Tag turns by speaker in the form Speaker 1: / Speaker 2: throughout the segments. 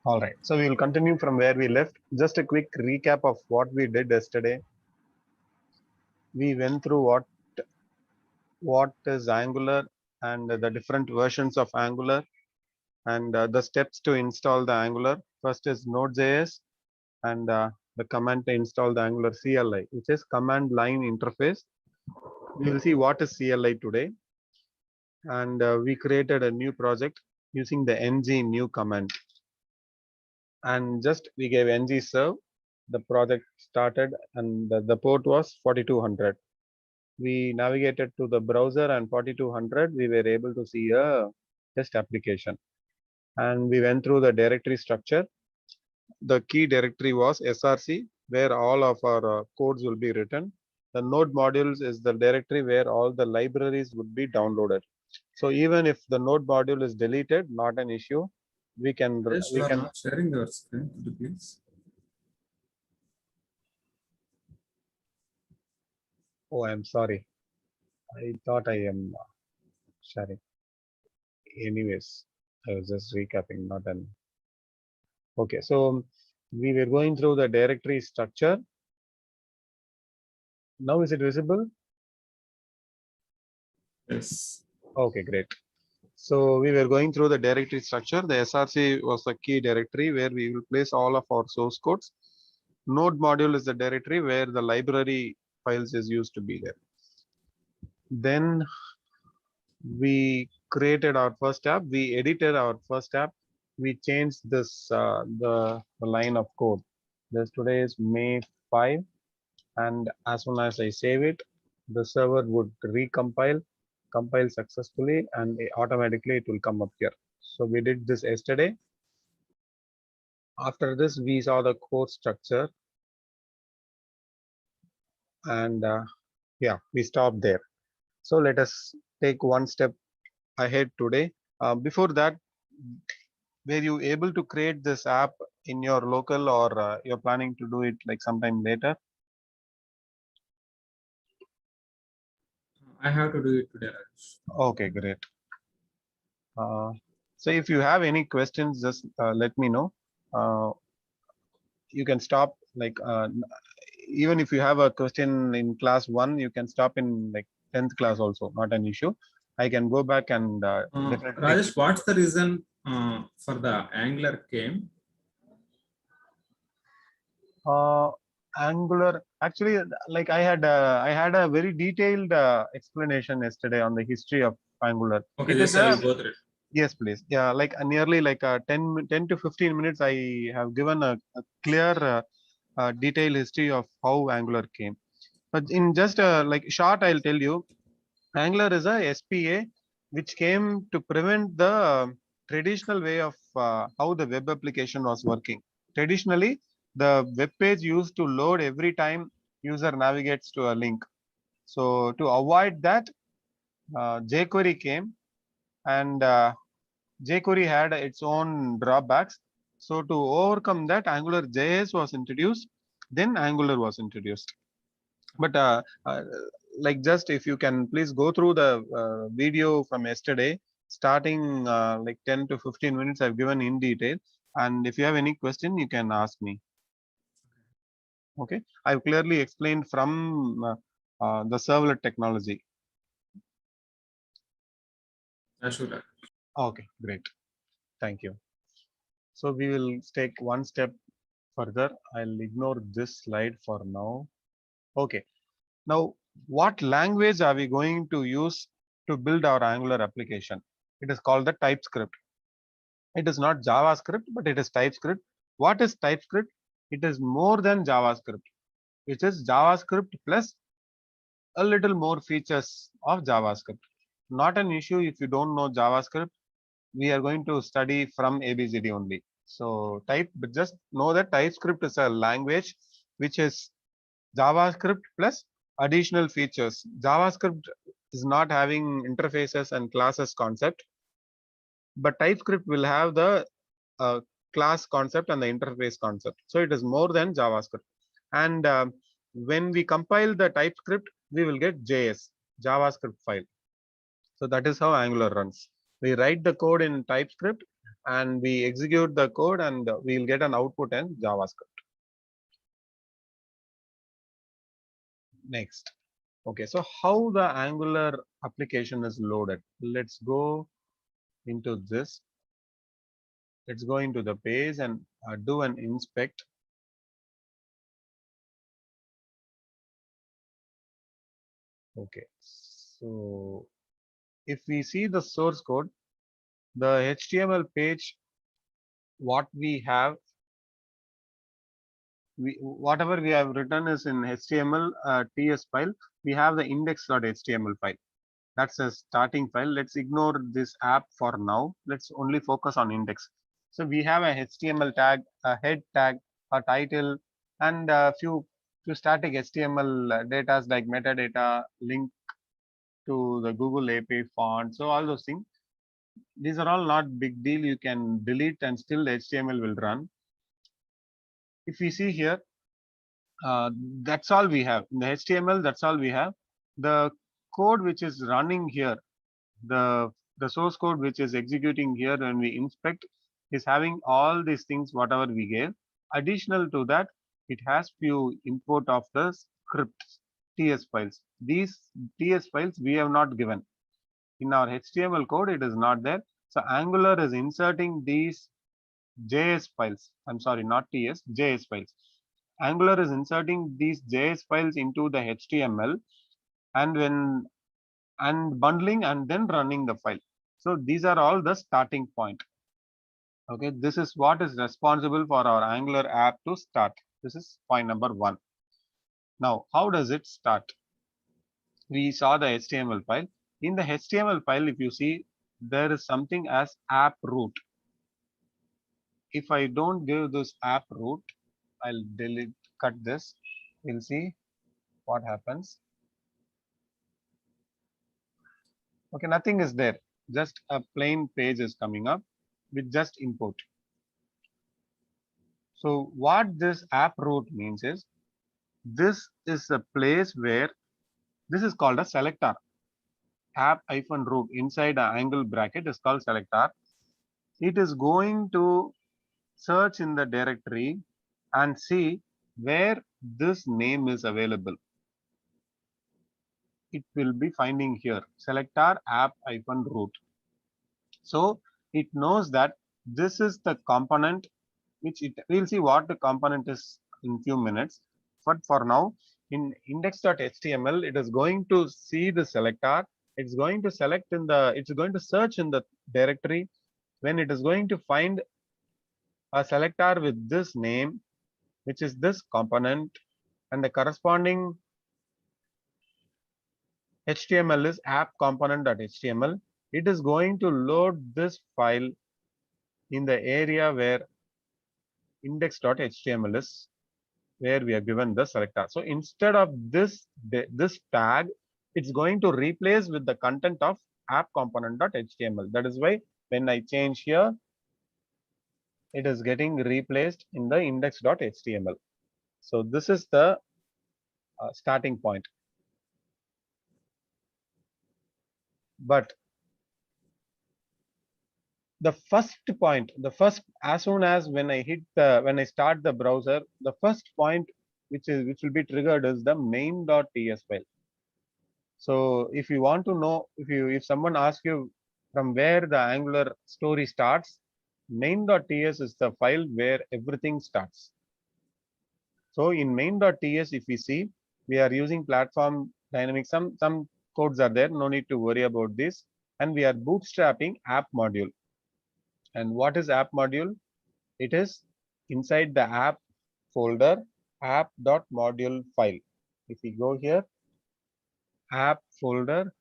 Speaker 1: All right. So we will continue from where we left. Just a quick recap of what we did yesterday. We went through what is Angular and the different versions of Angular and the steps to install the Angular. First is Node.js and the command to install the Angular CLI, which is command line interface. We will see what is CLI today. And we created a new project using the ng new command. And just we gave ng serve, the project started, and the port was 4200. We navigated to the browser, and 4200 we were able to see a test application, and we went through the directory structure. The key directory was src, where all of our codes will be written. The node modules is the directory where all the libraries would be downloaded. So even if the node module is deleted, not an issue. We can
Speaker 2: Yes, you are not sharing your screen, could you please?
Speaker 1: Oh, I'm sorry. I thought I am sharing. Anyways, I was just recapping, not an. Okay, so we were going through the directory structure. Now is it visible?
Speaker 2: Yes.
Speaker 1: Okay, great. So we were going through the directory structure. The src was the key directory where we will place all of our source codes. Node module is the directory where the library files is used to be there. Then we created our first app. We edited our first app. We changed this the line of code. This today is May 5, and as soon as I save it, the server would recompile, compile successfully, and automatically it will come up here. So we did this yesterday. After this, we saw the code structure, and yeah, we stopped there. So let us take one step ahead today. Before that, were you able to create this app in your local, or you're planning to do it like sometime later?
Speaker 2: I have to do it today, Raj.
Speaker 1: Okay, great. So if you have any questions, just let me know. You can stop, like even if you have a question in class 1, you can stop in like 10th class also, not an issue. I can go back and definitely.
Speaker 2: Rajesh, what's the reason for the Angular came?
Speaker 1: Angular, actually, like I had a very detailed explanation yesterday on the history of Angular.
Speaker 2: Okay,
Speaker 1: It is
Speaker 2: just I
Speaker 1: a
Speaker 2: will go through it.
Speaker 1: Yes, please. Yeah, like nearly like 10 to 15 minutes, I have given a clear detailed history of how Angular came. But in just like short, I'll tell you, Angular is a SPA which came to prevent the traditional way of how the web application was working. Traditionally, the web page used to load every time user navigates to a link. So to avoid that, jQuery came, and jQuery had its own drawbacks. So to overcome that, Angular JS was introduced. Then Angular was introduced. But like, just if you can please go through the video from yesterday, starting like 10 to 15 minutes, I've given in detail. And if you have any question, you can ask me. Okay, I've clearly explained from the servlet technology.
Speaker 2: Sure.
Speaker 1: Okay, great. Thank you. So we will take one step further. I'll ignore this slide for now. Okay. Now, what language are we going to use to build our Angular application? It is called the TypeScript. It is not JavaScript, but it is TypeScript. What is TypeScript? It is more than JavaScript, which is JavaScript plus a little more features of JavaScript. Not an issue if you don't know JavaScript. We are going to study from ABCD only. So but just know that TypeScript is a language which is JavaScript plus additional features. JavaScript is not having interfaces and classes concept, but TypeScript will have the class concept and the interface concept. So it is more than JavaScript. And when we compile the TypeScript, we will get JS, JavaScript file. So that is how Angular runs. We write the code in TypeScript, and we execute the code and we'll get an output in JavaScript. Next. Okay, so how the Angular application is loaded? Let's go into this. Let's go into the page and do an inspect. Okay, so if we see the source code, the HTML page, what we have, whatever we have written is in HTML TS file. We have the index.html file. That's a starting file. Let's ignore this app for now. Let's only focus on index. So we have a HTML tag, a head tag, a title, and a few static HTML data like metadata, link to the Google API font. So all those things. These are all not big deal. You can delete and still the HTML will run. If we see here, that's all we have. In the HTML, that's all we have. The code which is running here, the source code which is executing here when we inspect is having all these things whatever we gave. Additional to that, it has few import of the script TS files. These TS files we have not given. In our HTML code, it is not there. So Angular is inserting these JS files. I'm sorry, not TS, JS files. Angular is inserting these JS files into the HTML and bundling and then running the file. So these are all the starting point. Okay, this is what is responsible for our Angular app to start. This is point number 1. Now, how does it start? We saw the HTML file. In the HTML file, if you see, there is something as app root. If I don't give this app root, I'll cut this. We'll see what happens. Okay, nothing is there. Just a plain page is coming up with just input. So what this app root means is, this is a place where this is called a selector. App-root inside an angle bracket is called selector. It is going to search in the directory and see where this name is available. It will be finding here selector app-root. So it knows that this is the component which we'll see what the component is in few minutes. But for now, in index.html, it is going to see the selector. It's going to it's going to search in the directory. When it is going to find a selector with this name, which is this component, and the corresponding HTML is app component.html, it is going to load this file in the area where index.html is, where we are given the selector. So instead of this tag, it's going to replace with the content of app component.html. That is why when I change here, it is getting replaced in the index.html. So this is the starting point. But the first point, as soon as when I start the browser, the first point which will be triggered is the main.ts file. So if you want to know, if someone asks you from where the Angular story starts, main.ts is the file where everything starts. So in main.ts, if we see, we are using platform dynamics. Some codes are there, no need to worry about this. And we are bootstrapping app module. And what is app module? It is inside the app folder, app.module file. If we go here, app folder,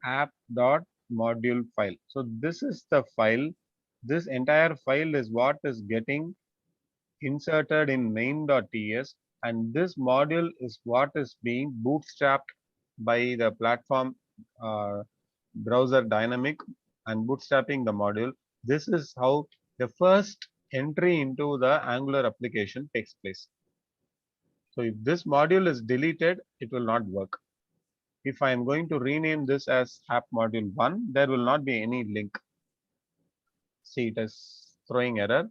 Speaker 1: app.module file. So this is the file. This entire file is what is getting inserted in main.ts, and this module is what is being bootstrapped by the platform browser dynamic and bootstrapping the module. This is how the first entry into the Angular application takes place. So if this module is deleted, it will not work. If I am going to rename this as app module 1, there will not be any link. See, it is throwing error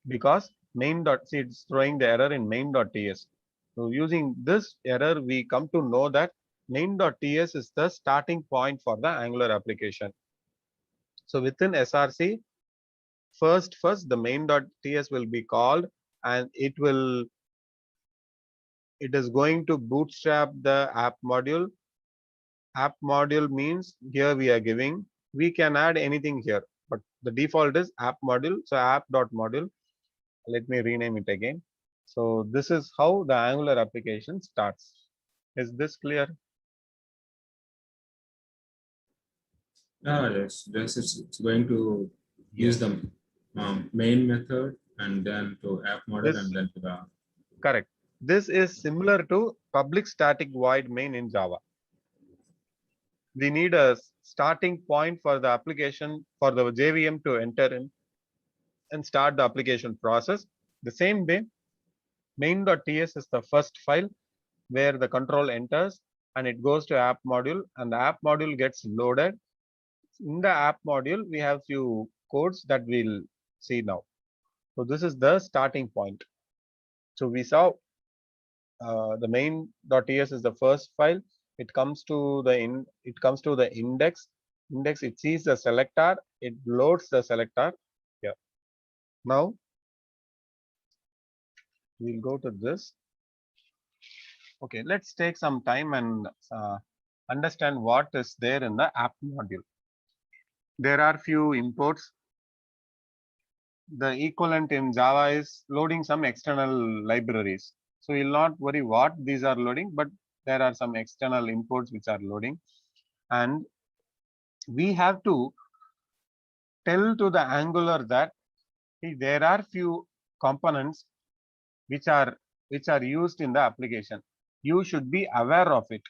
Speaker 1: because main dot, see, it's throwing the error in main.ts. So using this error, we come to know that main.ts is the starting point for the Angular application. So within SRC, first the main.ts will be called, and it is going to bootstrap the app module. App module means here we are giving, we can add anything here, but the default is app module. So app.module, let me rename it again. So this is how the Angular application starts. Is this clear?
Speaker 2: Yes, this is it's going to use
Speaker 1: Yes.
Speaker 2: the main method and then to app model
Speaker 1: This
Speaker 2: and then to the
Speaker 1: correct. This is similar to public static void main in Java. We need a starting point for the application for the JVM to enter in and start the application process. The same way, main.ts is the first file where the control enters and it goes to app module, and the app module gets loaded. In the app module, we have few codes that we'll see now. So this is the starting point. So we saw the main.ts is the first file. It comes to the index. Index, it sees the selector, it loads the selector. Yeah. Now we'll go to this. Okay, let's take some time and understand what is there in the app module. There are few imports. The equivalent in Java is loading some external libraries. So you'll not worry what these are loading, but there are some external imports which are loading. And we have to tell to the Angular that there are few components which are used in the application. You should be aware of it.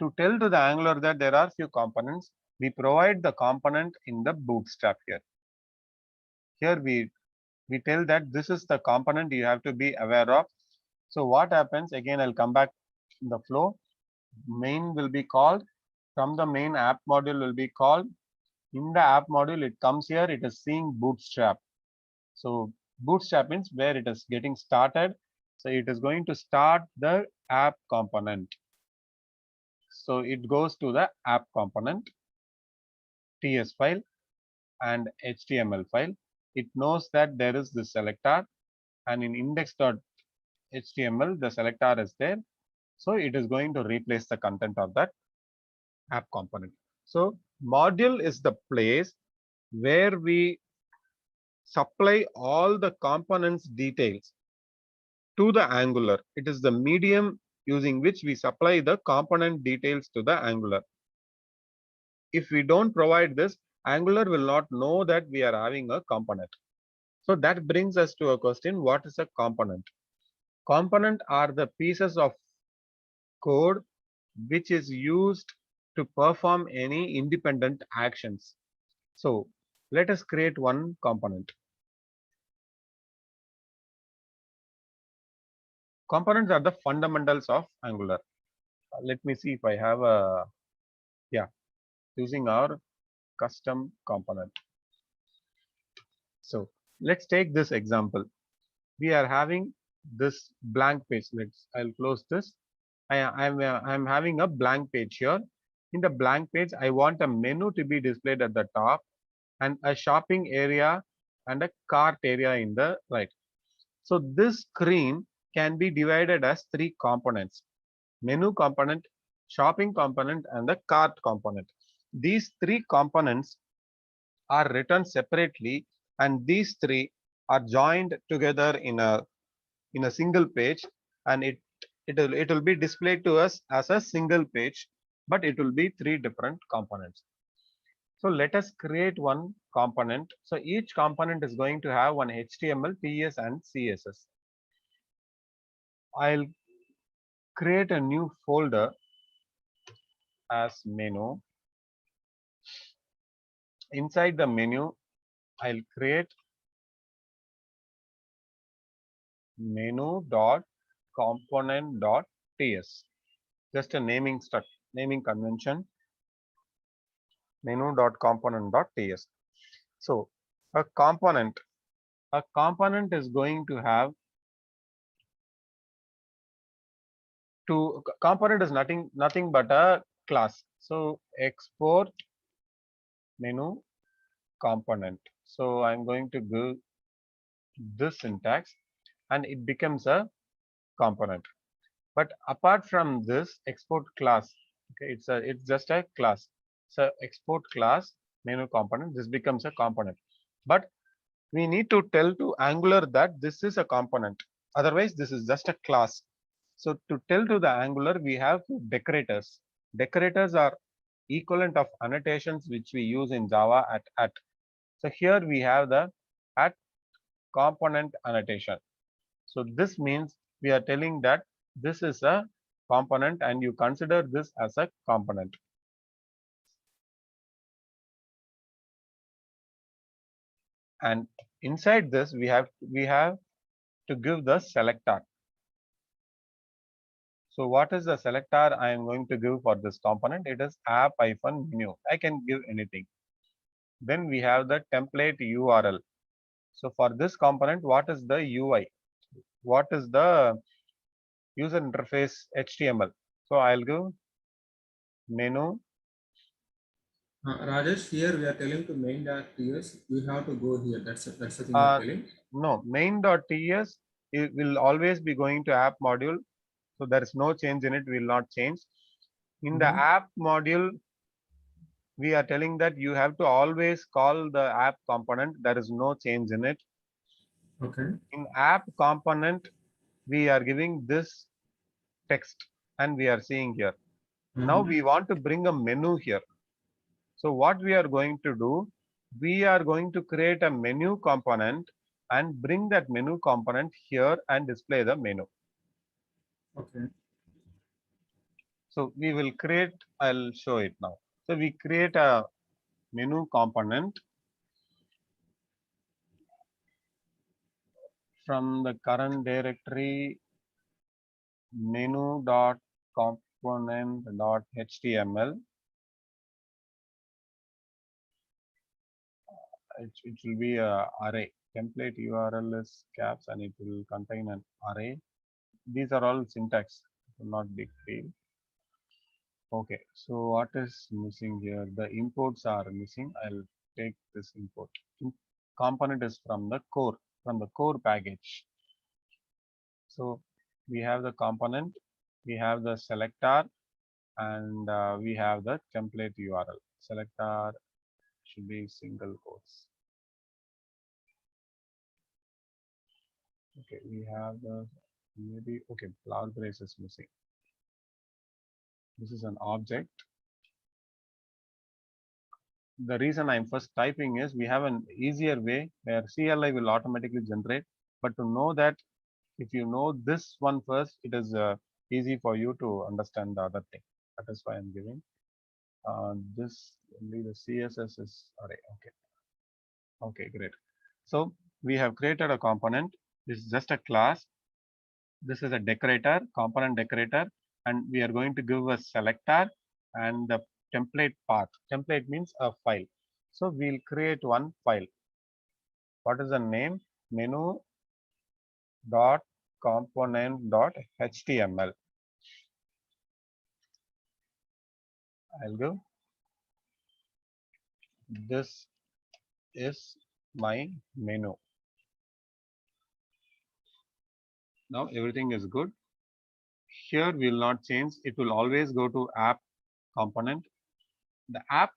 Speaker 1: To tell to the Angular that there are few components, we provide the component in the bootstrap here. Here we tell that this is the component you have to be aware of. So what happens, again I'll come back in the flow. Main will be called, from the main app module will be called. In the app module, it comes here, it is seeing bootstrap. So bootstrap means where it is getting started. So it is going to start the app component. So it goes to the app component, TS file and HTML file. It knows that there is this selector, and in index.html, the selector is there. So it is going to replace the content of that app component. So module is the place where we supply all the components details to the Angular. It is the medium using which we supply the component details to the Angular. If we don't provide this, Angular will not know that we are having a component. So that brings us to a question, what is a component? Component are the pieces of code which is used to perform any independent actions. So let us create one component. Components are the fundamentals of Angular. Let me see if I have a, yeah, using our custom component. So let's take this example. We are having this blank page. I'll close this. I'm having a blank page here. In the blank page, I want a menu to be displayed at the top and a shopping area and a cart area in the right. So this screen can be divided as three components: menu component, shopping component, and the cart component. These three components are written separately, and these three are joined together in a single page, and it will be displayed to us as a single page, but it will be three different components. So let us create one component. So each component is going to have one HTML, PS, and CSS. I'll create a new folder as menu. Inside the menu, I'll create menu.component.ts. Just a naming convention, menu.component.ts. So a component is going to have component is nothing but a class. So export menu component. So I'm going to give this syntax and it becomes a component. But apart from this export class, okay, it's just a class. So export class menu component, this becomes a component. But we need to tell to Angular that this is a component. Otherwise, this is just a class. So to tell to the Angular, we have decorators. Decorators are equivalent of annotations which we use in Java at. So here we have the at component annotation. So this means we are telling that this is a component and you consider this as a component. And inside this we have to give the selector. So what is the selector I am going to give for this component? It is app-menu. I can give anything. Then we have the template URL. So for this component, what is the UI? What is the user interface HTML? So I'll give menu.
Speaker 2: Rajesh, here we are telling to main.ts, we have to go here. That's the thing you're telling.
Speaker 1: No, main.ts it will always be going to app module. So there is no change in it, will not change. In the app module, we are telling that you have to always call the app component. There is no change in it.
Speaker 2: Okay.
Speaker 1: In app component, we are giving this text and we are seeing here. Now we want to bring a menu here. So what we are going to do, we are going to create a menu component and bring that menu component here and display the menu.
Speaker 2: Okay.
Speaker 1: So we will create, I'll show it now. So we create a menu component from the current directory menu.component.html. It will be a array. Template URL is caps and it will contain an array. These are all syntax, not big deal. Okay, so what is missing here? The imports are missing. I'll take this import. Component is from the core package. So we have the component, we have the selector, and we have the template URL. Selector should be single quotes. Okay, we have the maybe okay, cloud brace is missing. This is an object. The reason I'm first typing is we have an easier way where CLI will automatically generate. But to know that, if you know this one first, it is easy for you to understand the other thing. That is why I'm giving this only the CSS is array. Okay. Okay, great. So we have created a component. This is just a class. This is a decorator, component decorator, and we are going to give a selector and the template path. Template means a file. So we'll create one file. What is the name? Menu dot component dot html. I'll go. This is my menu. Now everything is good. Here will not change. It will always go to app component. The app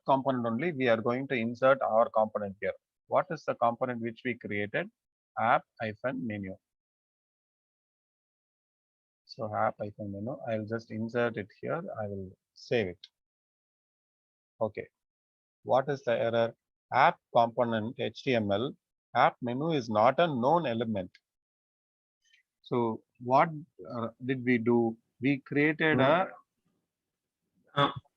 Speaker 1: component only we are going to insert our component here. What is the component which we created? App-menu. So app-menu, I'll just insert it here. I will save it. Okay. What is the error? App component HTML app menu is not a known element. So what did we do? We created a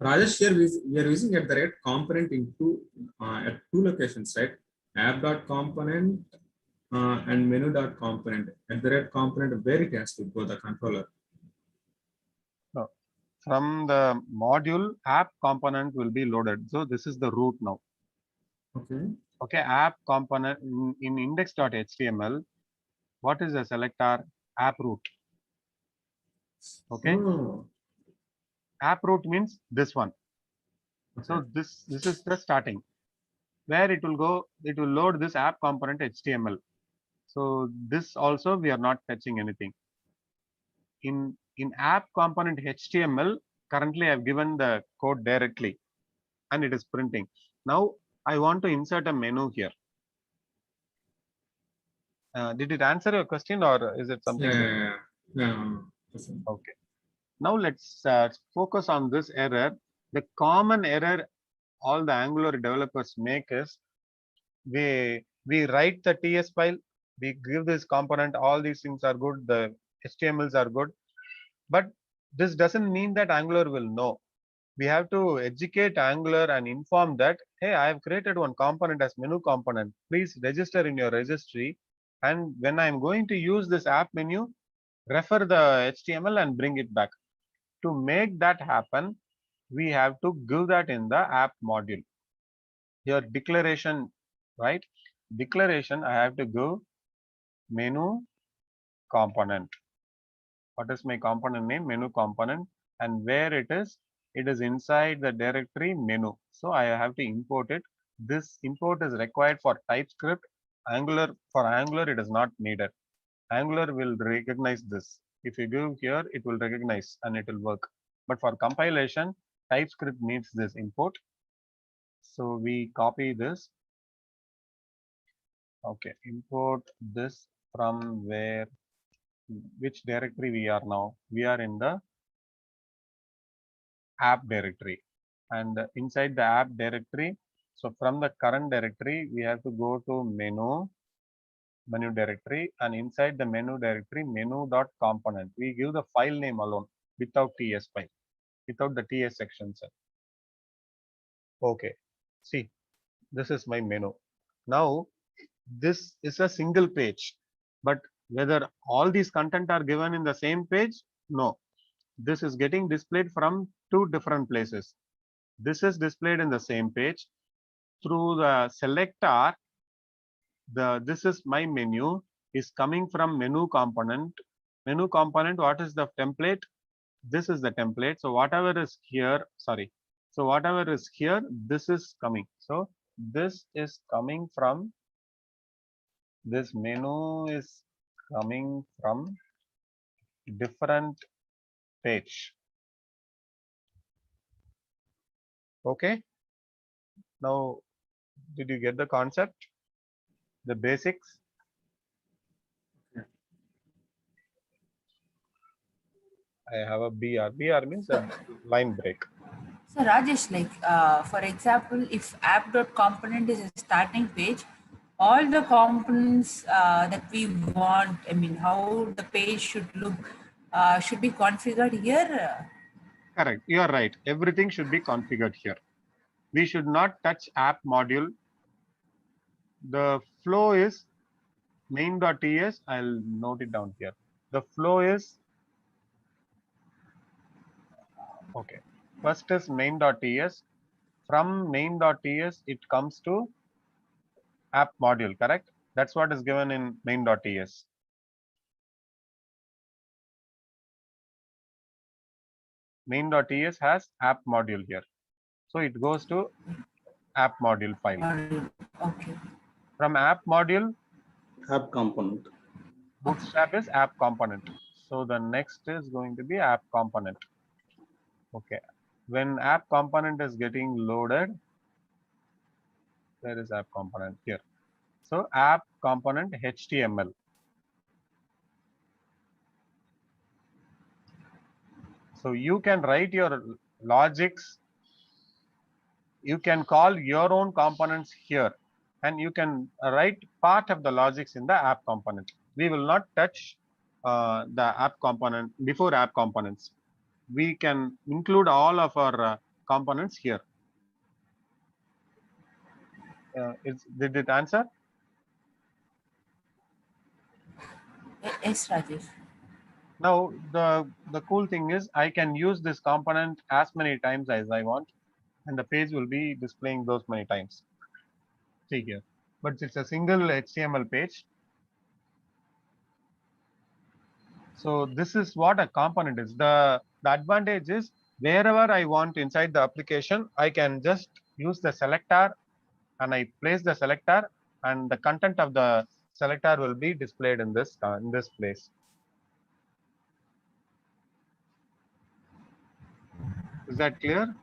Speaker 2: Rajesh, here we are using at the rate component at two locations, right? App.component and menu.component. At the rate component, where it has to go, the controller.
Speaker 1: no, from the module app component will be loaded. So this is the root now.
Speaker 2: Okay.
Speaker 1: Okay, app component in index.html. What is the selector? App root. Okay,
Speaker 2: Oh,
Speaker 1: app root means this one.
Speaker 2: okay.
Speaker 1: So this is the starting where it will go. It will load this app component HTML. So this also we are not touching anything. In app component HTML, currently I've given the code directly and it is printing. Now I want to insert a menu here. Did it answer your question or is it
Speaker 2: Yeah,
Speaker 1: something
Speaker 2: yeah,
Speaker 1: different?
Speaker 2: yeah. Yeah. Listen.
Speaker 1: Okay. Now let's focus on this error. The common error all the Angular developers make is we write the TS file, we give this component, all these things are good, the HTMLs are good, but this doesn't mean that Angular will know. We have to educate Angular and inform that, hey, I have created one component as menu component. Please register in your registry. And when I'm going to use this app menu, refer the HTML and bring it back. To make that happen, we have to give that in the app module. Your declaration, right? Declaration, I have to give menu component. What is my component name? Menu component. And where it is inside the directory menu. So I have to import it. This import is required for TypeScript. For Angular, it is not needed. Angular will recognize this. If you give here, it will recognize and it will work. But for compilation, TypeScript needs this import. So we copy this. Okay, import this from where, which directory we are now. We are in the app directory. And inside the app directory, so from the current directory, we have to go to menu directory, and inside the menu directory, menu.component. We give the file name alone without TS file, without the TS section. Okay, see, this is my menu. Now, this is a single page, but whether all these content are given in the same page? No, this is getting displayed from two different places. This is displayed in the same page through the selector. This is my menu is coming from menu component. Menu component, what is the template? This is the template. So whatever is here, sorry. So whatever is here, this is coming. So this is coming from, this menu is coming from different page. Okay. Now, did you get the concept? The basics? I have a BR. BR means a line break.
Speaker 3: So Rajesh, like for example, if app.component is a starting page, all the components that we want, I mean, how the page should look, should be configured here.
Speaker 1: Correct. You are right. Everything should be configured here. We should not touch app module. The flow is main.ts. I'll note it down here. The flow is, okay. First is main.ts. From main.ts, it comes to app module, correct? That's what is given in main.ts. Main.ts has app module here. So it goes to app module file.
Speaker 3: Okay.
Speaker 1: From app module,
Speaker 4: app component.
Speaker 1: bootstrap is app component. So the next is going to be app component. Okay. When app component is getting loaded, there is app component here. So app component HTML. So you can write your logics. You can call your own components here, and you can write part of the logics in the app component. We will not touch the app component before app components. We can include all of our components here. Did it answer?
Speaker 3: Yes, Rajesh.
Speaker 1: Now the cool thing is I can use this component as many times as I want, and the page will be displaying those many times. See here, but it's a single HTML page. So this is what a component is. The advantage is wherever I want inside the application, I can just use the selector and I place the selector and the content of the selector will be displayed in this place. Is that clear?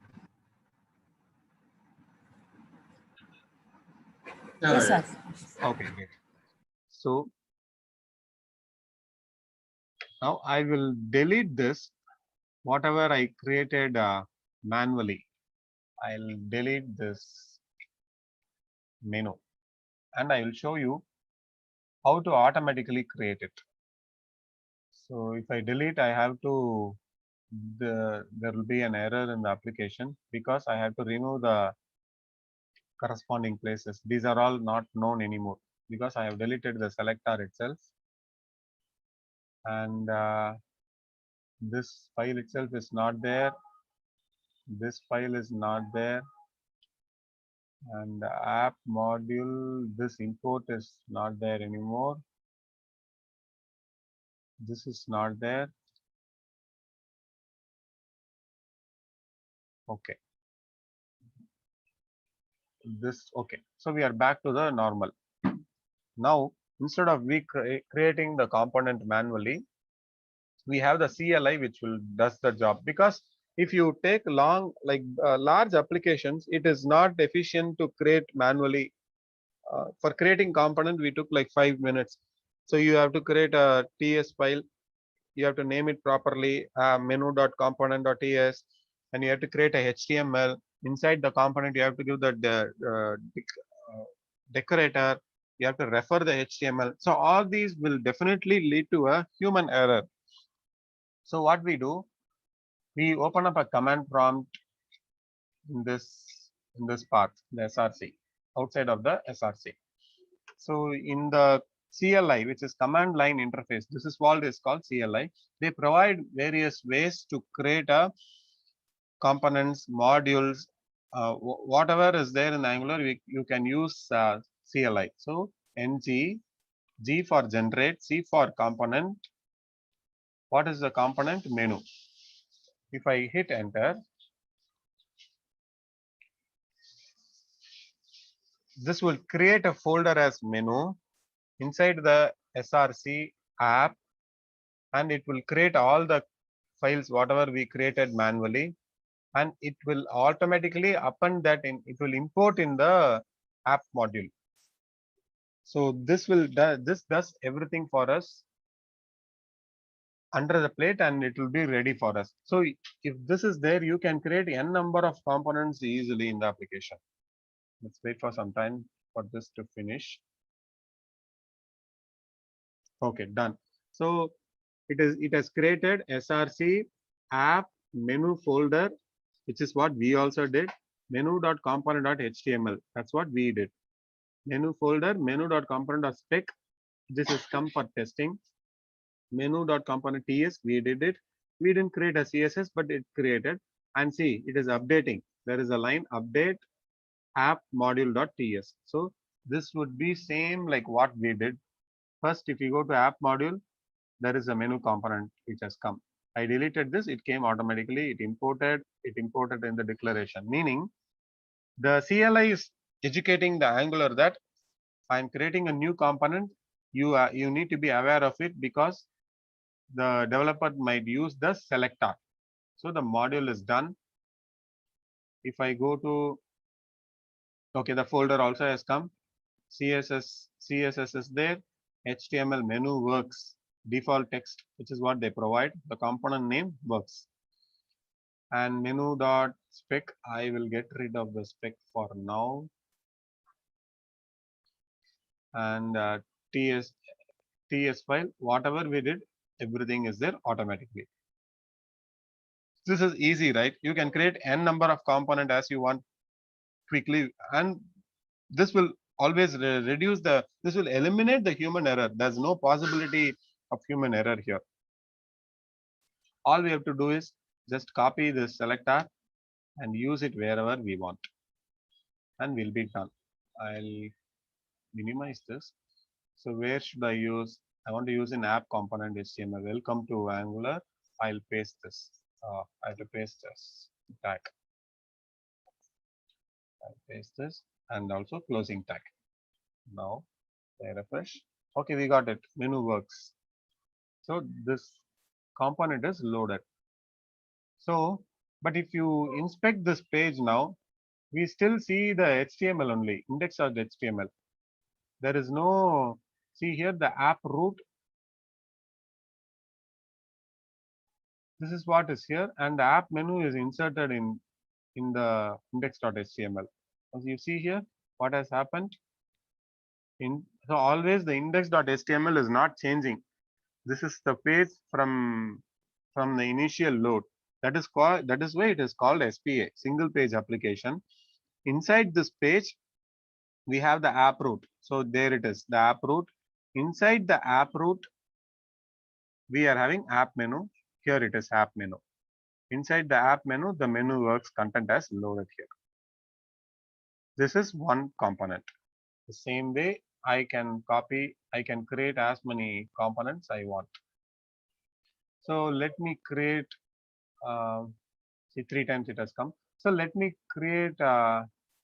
Speaker 3: Yes, sir.
Speaker 1: Okay, great. So now I will delete this, whatever I created manually. I'll delete this menu and I will show you how to automatically create it. So if I delete, I have to, there will be an error in the application because I have to remove the corresponding places. These are all not known anymore because I have deleted the selector itself. And this file itself is not there. This file is not there. And the app module, this import is not there anymore. This is not there. Okay. This, okay. So we are back to the normal. Now, instead of creating the component manually, we have the CLI which will does the job, because if you take large applications, it is not efficient to create manually. For creating component, we took like 5 minutes. So you have to create a TS file. You have to name it properly, menu.component.ts, and you have to create a HTML. Inside the component, you have to give the decorator. You have to refer the HTML. So all these will definitely lead to a human error. So what we do, we open up a command prompt in this part, the SRC, outside of the SRC. So in the CLI, which is command line interface, this is what is called CLI. They provide various ways to create a components, modules, whatever is there in Angular, you can use CLI. So ng, G for generate, C for component. What is the component? Menu. If I hit enter, this will create a folder as menu inside the SRC app, and it will create all the files whatever we created manually, and it will automatically append that in, it will import in the app module. So this does everything for us under the plate, and it will be ready for us. So if this is there, you can create n number of components easily in the application. Let's wait for some time for this to finish. Okay, done. So it has created SRC app menu folder, which is what we also did. Menu.component.html. That's what we did. Menu folder, menu.component.spec. This is come for testing. Menu.component.ts, we did it. We didn't create a CSS, but it created. And see, it is updating. There is a line update app module.ts. So this would be same like what we did. First, if you go to app module, there is a menu component which has come. I deleted this, it came automatically, it imported in the declaration, meaning the CLI is educating the Angular that I'm creating a new component. You need to be aware of it because the developer might use the selector. So the module is done. If I go to, okay, the folder also has come. CSS is there. HTML menu works. Default text, which is what they provide. The component name works. And menu.spec, I will get rid of the spec for now. And TS file, whatever we did, everything is there automatically. This is easy, right? You can create n number of component as you want quickly, and this will always this will eliminate the human error. There's no possibility of human error here. All we have to do is just copy this selector and use it wherever we want, and we'll be done. I'll minimize this. So where should I use? I want to use an app component HTML. Welcome to Angular. I'll paste this. I have to paste this tag. I'll paste this and also closing tag. Now I refresh. Okay, we got it. Menu works. So this component is loaded. So, but if you inspect this page now, we still see the HTML only, index.html. There is no, see here the app root. This is what is here, and the app menu is inserted in the index.html. As you see here, what has happened? So always the index.html is not changing. This is the page from the initial load. That is why it is called SPA, single page application. Inside this page, we have the app root. So there it is, the app root. Inside the app root, we are having app menu. Here it is app menu. Inside the app menu, the menu works content as loaded here. This is one component. The same way I can create as many components I want. So let me create, see 3 times it has come. So let me create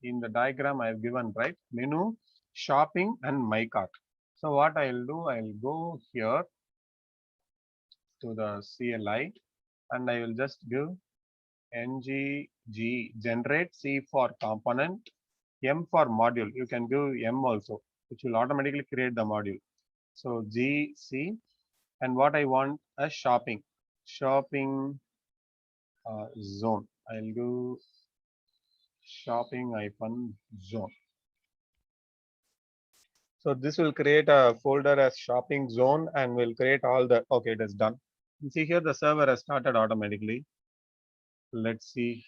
Speaker 1: in the diagram I've given, right? Menu, shopping and my cart. So what I'll do, I'll go here to the CLI and I will just give ngg generate C for component, M for module. You can give M also, which will automatically create the module. So GC, and what I want a shopping zone. I'll do shopping zone. So this will create a folder as shopping zone and will create all the, okay, it is done. You see here the server has started automatically. Let's see,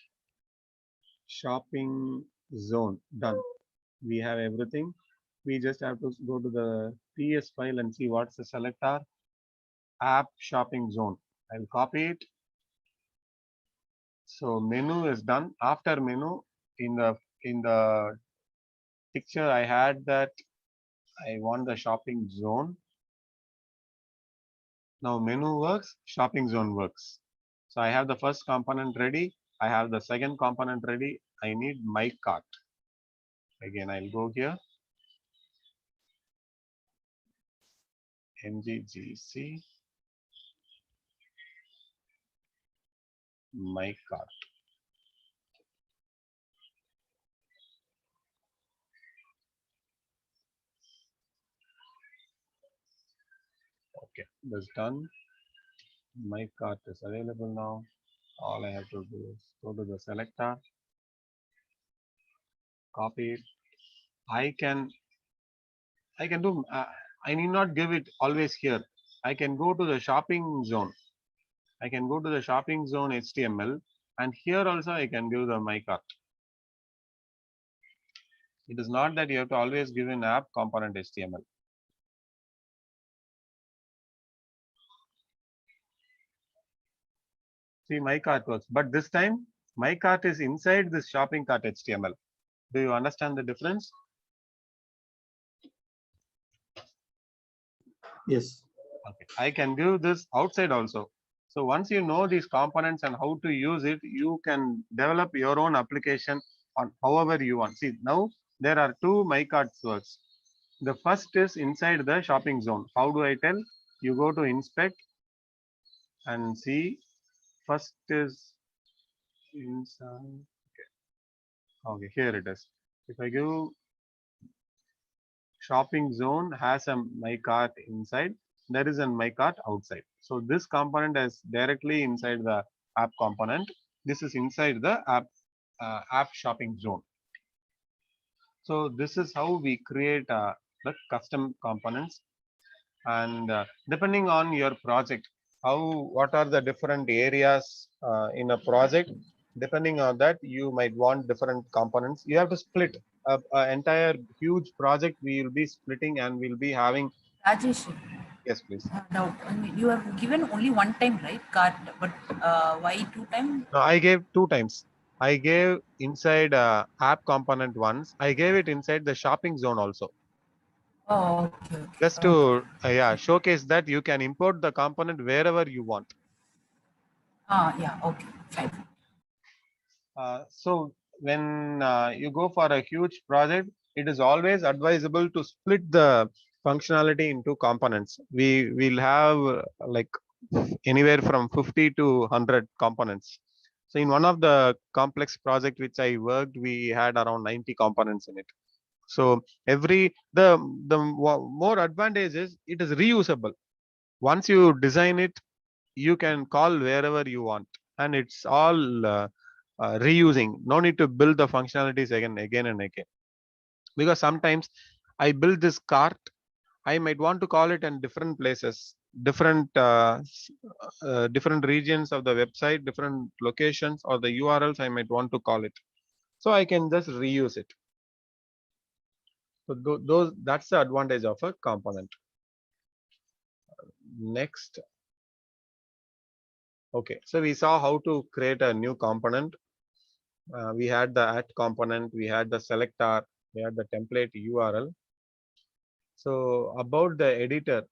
Speaker 1: shopping zone done. We have everything. We just have to go to the PS file and see what's the selector. App shopping zone. I'll copy it. So menu is done. After menu, in the picture I had that I want the shopping zone. Now menu works, shopping zone works. So I have the first component ready. I have the second component ready. I need my cart. Again, I'll go here. NGGC my cart. Okay, that's done. My cart is available now. All I have to do is go to the selector, copy it. I can do. I need not give it always here. I can go to the shopping zone. I can go to the shopping zone HTML, and here also I can give the my cart. It is not that you have to always give an app component HTML. See, my cart works, but this time my cart is inside this shopping cart HTML. Do you understand the difference?
Speaker 4: Yes.
Speaker 1: Okay. I can give this outside also. So once you know these components and how to use it, you can develop your own application on however you want. See, now there are two my carts works. The first is inside the shopping zone. How do I tell? You go to inspect and see. First is inside. Okay, here it is. If I give shopping zone has a my cart inside, there is a my cart outside. So this component is directly inside the app component. This is inside the app shopping zone. So this is how we create the custom components, and depending on your project, what are the different areas in a project, depending on that you might want different components. You have to split a entire huge project. We will be splitting and we'll be having.
Speaker 3: Rajesh,
Speaker 1: Yes, please.
Speaker 3: now you have given only one time, right? Cart, but why two time?
Speaker 1: No, I gave 2 times. I gave inside app component once. I gave it inside the shopping zone also.
Speaker 3: Oh, okay, okay,
Speaker 1: Just
Speaker 3: okay.
Speaker 1: to showcase that you can import the component wherever you want.
Speaker 3: Yeah, okay, fine.
Speaker 1: So when you go for a huge project, it is always advisable to split the functionality into components. We will have like anywhere from 50 to 100 components. So in one of the complex project which I worked, we had around 90 components in it. So more advantage is it is reusable. Once you design it, you can call wherever you want, and it's all reusing. No need to build the functionalities again and again. Because sometimes I build this cart, I might want to call it in different places, different regions of the website, different locations, or the URLs I might want to call it. So I can just reuse it. So those that's the advantage of a component. Next, okay. So we saw how to create a new component. We had the at component, we had the selector, we had the template URL. So about the editor,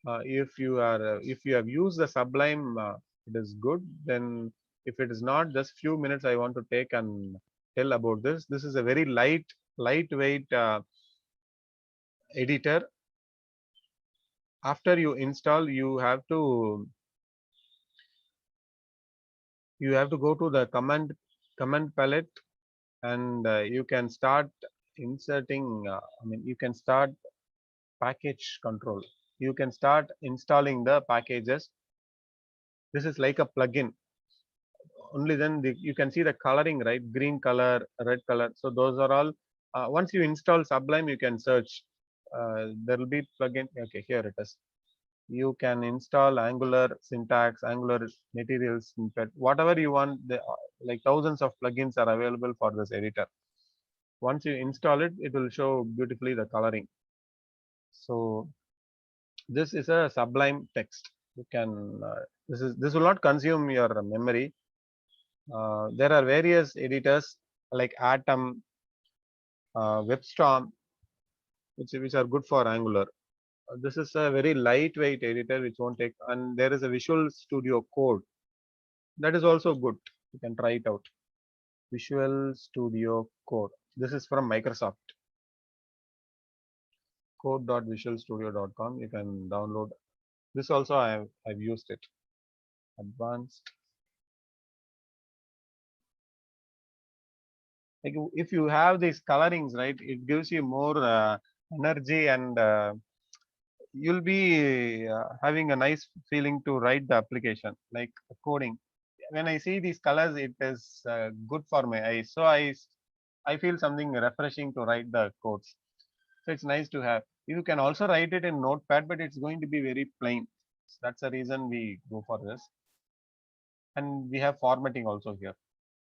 Speaker 1: if you have used the Sublime, it is good. Then if it is not, just few minutes I want to take and tell about this. This is a very lightweight editor. After you install, you have to go to the command palette, and you can start inserting. You can start package control. You can start installing the packages. This is like a plugin. Only then you can see the coloring, right? Green color, red color. So those are all. Once you install Sublime, you can search. There will be plugin. Okay, here it is. You can install Angular syntax, Angular materials, snippet, whatever you want. Like thousands of plugins are available for this editor. Once you install it, it will show beautifully the coloring. So this is a Sublime text. You can this will not consume your memory. There are various editors like Atom, WebStorm, which are good for Angular. This is a very lightweight editor which won't take, and there is a Visual Studio Code that is also good. You can try it out. Visual Studio Code. This is from Microsoft. Code.visualstudio.com. You can download this. Also, I've used it. Advanced. Like if you have these colorings, right, it gives you more energy, and you'll be having a nice feeling to write the application, like coding. When I see these colors, it is good for my eyes. So I feel something refreshing to write the codes. So it's nice to have. You can also write it in Notepad, but it's going to be very plain. So that's the reason we go for this. And we have formatting also here.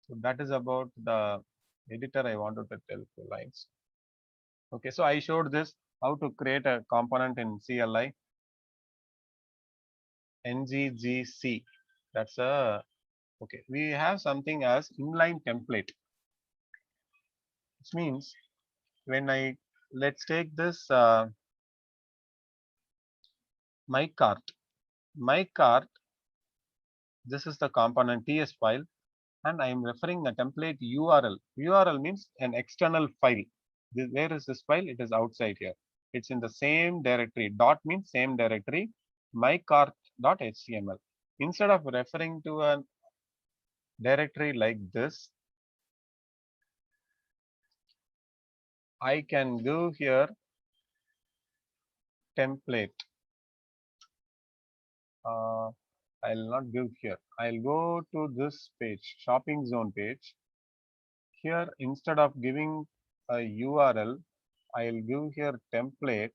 Speaker 1: So that is about the editor I wanted to tell two lines. Okay, so I showed this how to create a component in CLI. NGGC. That's a okay. We have something as inline template, which means when let's take this my cart. My cart. This is the component TS file, and I am referring a template URL. URL means an external file. Where is this file? It is outside here. It's in the same directory. Dot means same directory. mycart.html. Instead of referring to a directory like this, I can go here template. I'll not give here. I'll go to this page, shopping zone page. Here, instead of giving a URL, I'll give here template,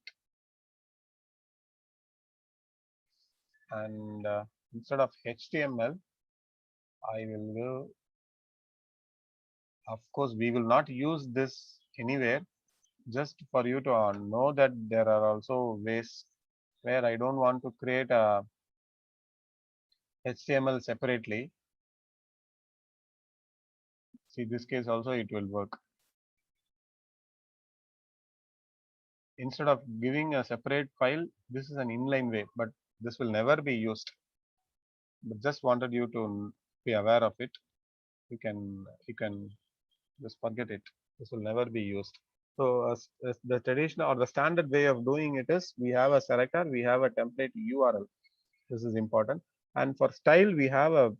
Speaker 1: and instead of HTML, I will go. Of course, we will not use this anywhere. Just for you to know that there are also ways where I don't want to create a HTML separately. See, this case also it will work. Instead of giving a separate file, this is an inline way, but this will never be used. But just wanted you to be aware of it. You can just forget it. This will never be used. So as the traditional or the standard way of doing it is, we have a selector, we have a template URL. This is important. And for style, we have a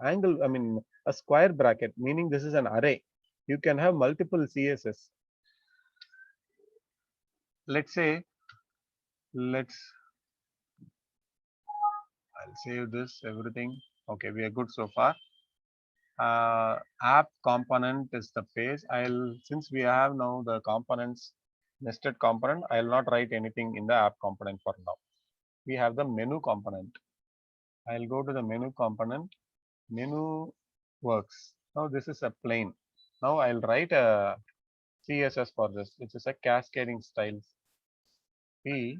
Speaker 1: angle, I mean, a square bracket, meaning this is an array. You can have multiple CSS. Let's say, I'll save this, everything. Okay, we are good so far. App component is the page. Since we have now the components, nested component, I'll not write anything in the app component for now. We have the menu component. I'll go to the menu component. Menu works. Now this is a plain. Now I'll write a CSS for this, which is a cascading styles. P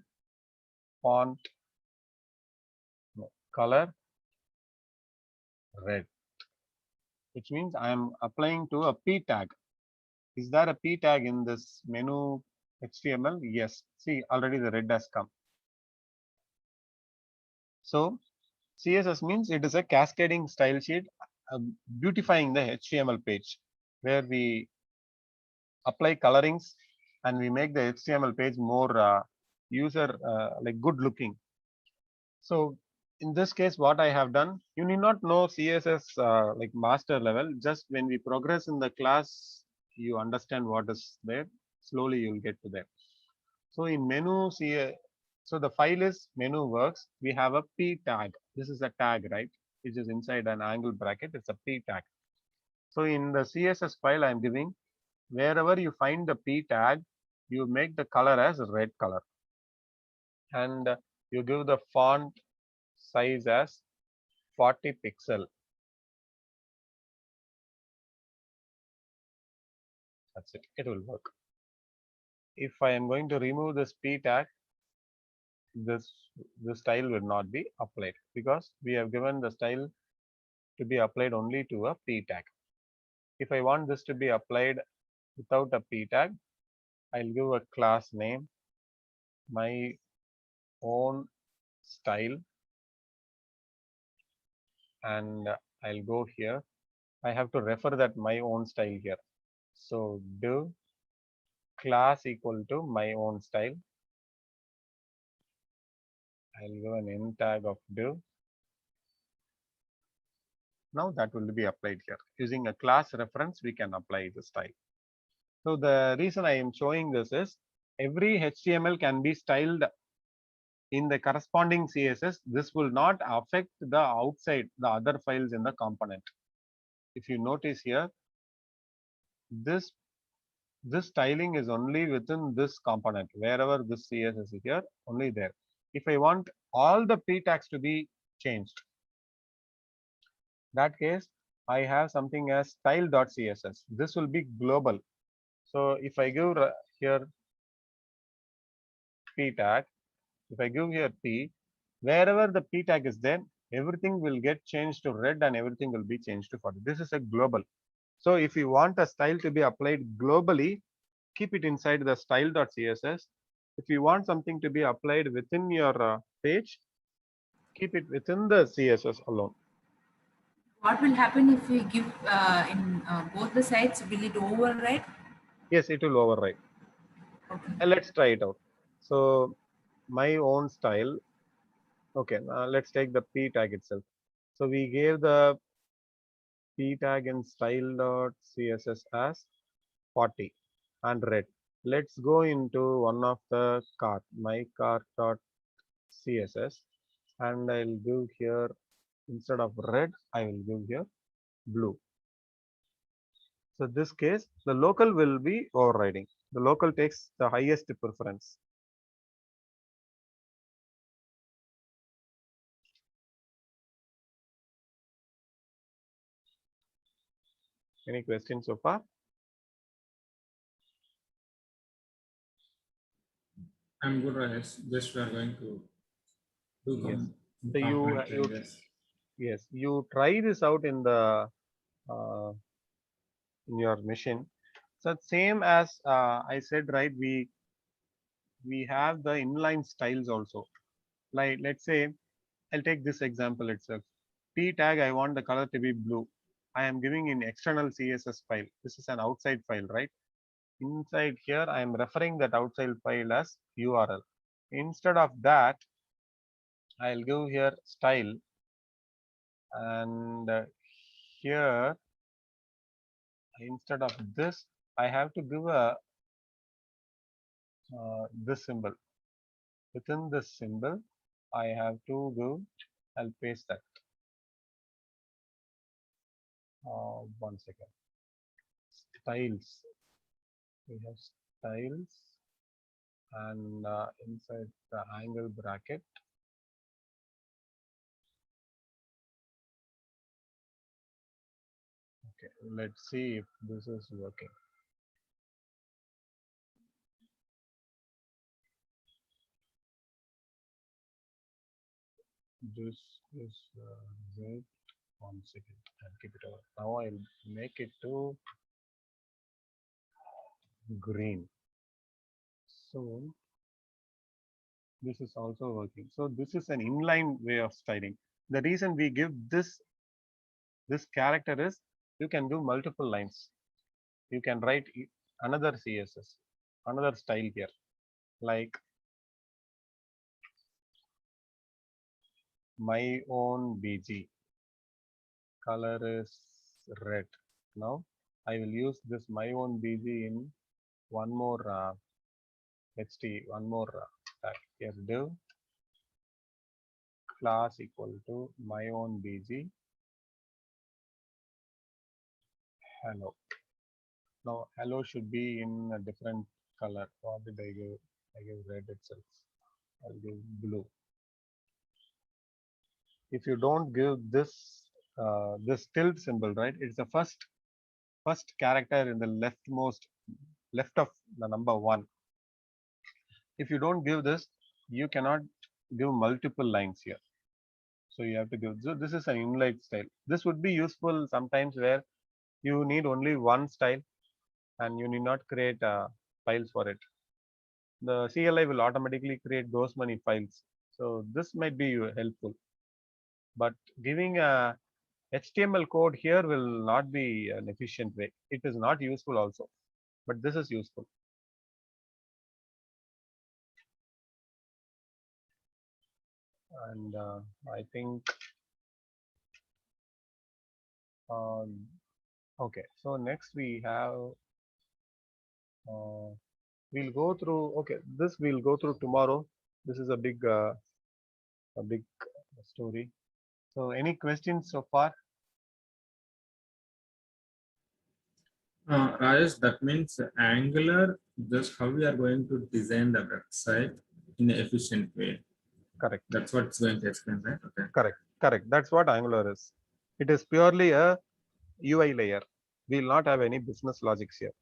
Speaker 1: font color red, which means I am applying to a P tag. Is there a P tag in this menu HTML? Yes. See, already the red has come. So CSS means it is a cascading style sheet beautifying the HTML page, where we apply colorings and we make the HTML page more user like good looking. So in this case, what I have done, you need not know CSS like master level. Just when we progress in the class, you understand what is there. Slowly you'll get to there. So in menu, so the file is menu works. We have a P tag. This is a tag, right? Which is inside an angle bracket. It's a P tag. So in the CSS file, I'm giving wherever you find the P tag, you make the color as red color, and you give the font size as 40 pixel. That's it. It will work. If I am going to remove this P tag, this style will not be applied, because we have given the style to be applied only to a P tag. If I want this to be applied without a P tag, I'll give a class name, my own style, and I'll go here. I have to refer that my own style here. So div class equal to my own style. I'll give an end tag of div. Now that will be applied here. Using a class reference, we can apply the style. So the reason I am showing this is every HTML can be styled in the corresponding CSS. This will not affect the outside, the other files in the component. If you notice here, this styling is only within this component. Wherever this CSS is here, only there. If I want all the P tags to be changed, that case, I have something as style.css. This will be global. So if I give here P tag, if I give here P, wherever the P tag is there, everything will get changed to red and everything will be changed to 40. This is a global. So if you want a style to be applied globally, keep it inside the style.css. If you want something to be applied within your page, keep it within the CSS alone.
Speaker 3: What will happen if we give in both the sides? Will it override?
Speaker 1: Yes, it will override.
Speaker 3: Okay.
Speaker 1: Let's try it out. So my own style. Okay, let's take the P tag itself. So we gave the P tag in style.css as 40 and red. Let's go into one of the cart, my cart.css, and I'll give here, instead of red, I will give here blue. So this case, the local will be overriding. The local takes the highest preference. Any questions so far?
Speaker 2: I'm good, Rajesh. Just we are going to do
Speaker 1: Yes. So
Speaker 2: component changes.
Speaker 1: yes, you try this out in the in your machine. So same as I said, right? We have the inline styles also. Like let's say I'll take this example itself. P tag, I want the color to be blue. I am giving in external CSS file. This is an outside file, right? Inside here, I am referring that outside file as URL. Instead of that, I'll give here style, and here instead of this, I have to give a this symbol. Within this symbol, I have to give. I'll paste that. One second. Styles. We have styles, and inside the angle bracket. Okay, let's see if this is working. This is Z. One second, I'll keep it over. Now I'll make it to green. So this is also working. So this is an inline way of styling. The reason we give this character is you can do multiple lines. You can write another CSS, another style here, like my own BG. Color is red. Now I will use this my own BG in one more one more tag here, div class equal to my own BG hello. Now hello should be in a different color. What did I give? I gave red itself. I'll give blue. If you don't give this tilde symbol, right? It's the first character in the left of the number one. If you don't give this, you cannot give multiple lines here. So you have to give. So this is an inline style. This would be useful sometimes where you need only one style and you need not create files for it. The CLI will automatically create those many files. So this might be helpful. But giving a HTML code here will not be an efficient way. It is not useful also, but this is useful. And I think, okay, so next we have, we'll go through, okay, this we'll go through tomorrow. This is a big story. So any questions so far?
Speaker 2: Rajesh, that means Angular, just how we are going to design the website in an efficient way.
Speaker 1: Correct.
Speaker 2: That's what it's going to explain, right? Okay.
Speaker 1: Correct. That's what Angular is. It is purely a UI layer. We will not have any business logics here.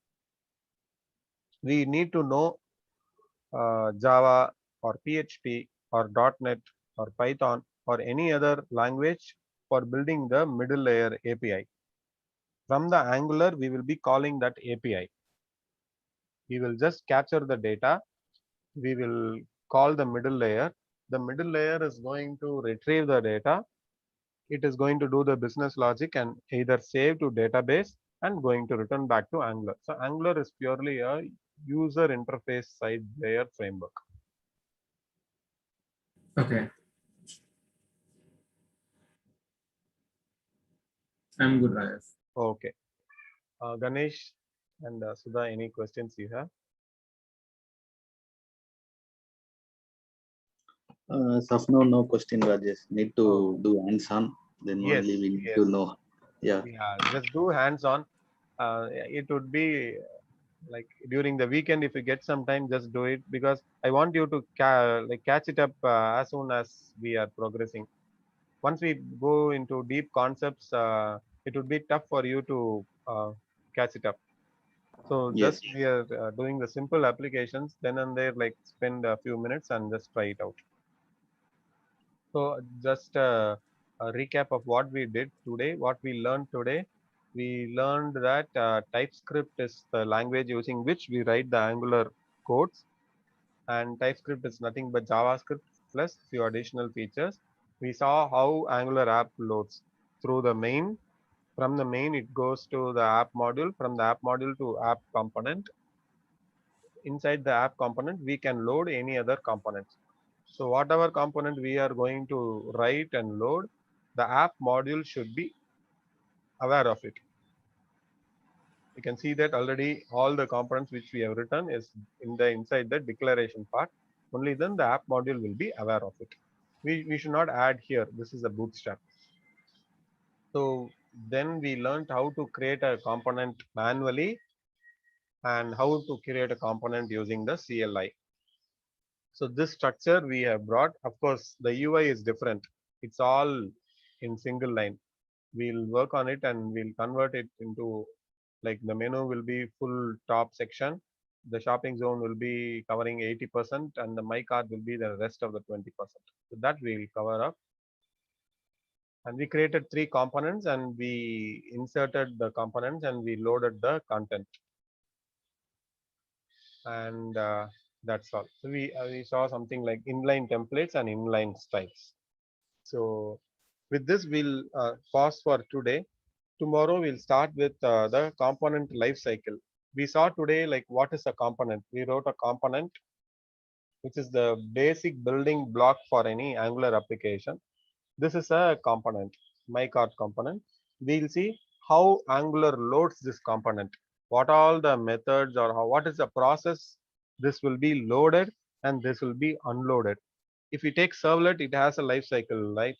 Speaker 1: We need to know Java or PHP or .NET or Python or any other language for building the middle layer API. From the Angular, we will be calling that API. We will just capture the data. We will call the middle layer. The middle layer is going to retrieve the data. It is going to do the business logic and either save to database and going to return back to Angular. So Angular is purely a user interface side layer framework.
Speaker 2: Okay. I'm good, Rajesh.
Speaker 1: Okay. Ganesh and Sudha, any questions you have?
Speaker 4: So of now, no question, Rajesh. Need to do hands-on, then
Speaker 1: Yes,
Speaker 4: only we need
Speaker 1: yes.
Speaker 4: to know. Yeah.
Speaker 1: Just do hands-on. It would be like during the weekend, if you get some time, just do it, because I want you to catch it up as soon as we are progressing. Once we go into deep concepts, it would be tough for you to catch it up. So
Speaker 4: Yes.
Speaker 1: just we are doing the simple applications, then and there, like spend a few minutes and just try it out. So just a recap of what we did today, what we learned today. we learned that TypeScript is the language using which we write the Angular codes, and TypeScript is nothing but JavaScript plus few additional features. We saw how Angular app loads through the main. From the main, it goes to the app module. From the app module to app component. Inside the app component, we can load any other components. So whatever component we are going to write and load, the app module should be aware of it. You can see that already all the components which we have written is inside the declaration part. Only then the app module will be aware of it. We should not add here. This is a bootstrap. So then we learned how to create a component manually and how to create a component using the CLI. So this structure we have brought. Of course, the UI is different. It's all in single line. We'll work on it and we'll convert it into, like, the menu will be full top section. The shopping zone will be covering 80% and the my cart will be the rest of the 20%. So that we'll cover up. And we created 3 components and we inserted the components and we loaded the content. And that's all. So we saw something like inline templates and inline styles. So with this, we'll pause for today. Tomorrow we'll start with the component life cycle. We saw today like what is a component. We wrote a component, which is the basic building block for any Angular application. This is a component, my cart component. We'll see how Angular loads this component. What all the methods or what is the process this will be loaded and this will be unloaded. If we take servlet, it has a life cycle, right?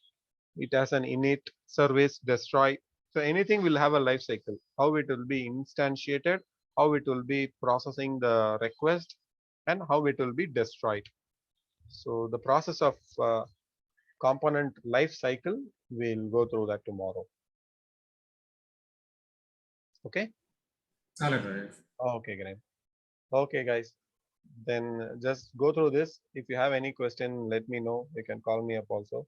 Speaker 1: It has an init, service, destroy. So anything will have a life cycle. How it will be instantiated, how it will be processing the request, and how it will be destroyed. So the process of component life cycle, we'll go through that tomorrow. Okay.
Speaker 2: All right.
Speaker 1: Okay, great. Okay, guys. Then just go through this. If you have any question, let me know. You can call me up also.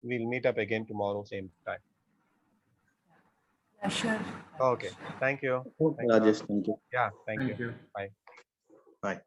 Speaker 1: We'll meet up again tomorrow, same time.
Speaker 3: Yeah, sure.
Speaker 1: Okay. Thank you.
Speaker 4: Okay,
Speaker 1: Thank you all.
Speaker 4: Rajesh, thank you.
Speaker 1: Yeah, thank you.
Speaker 2: Thank you.
Speaker 1: Bye.
Speaker 4: Bye.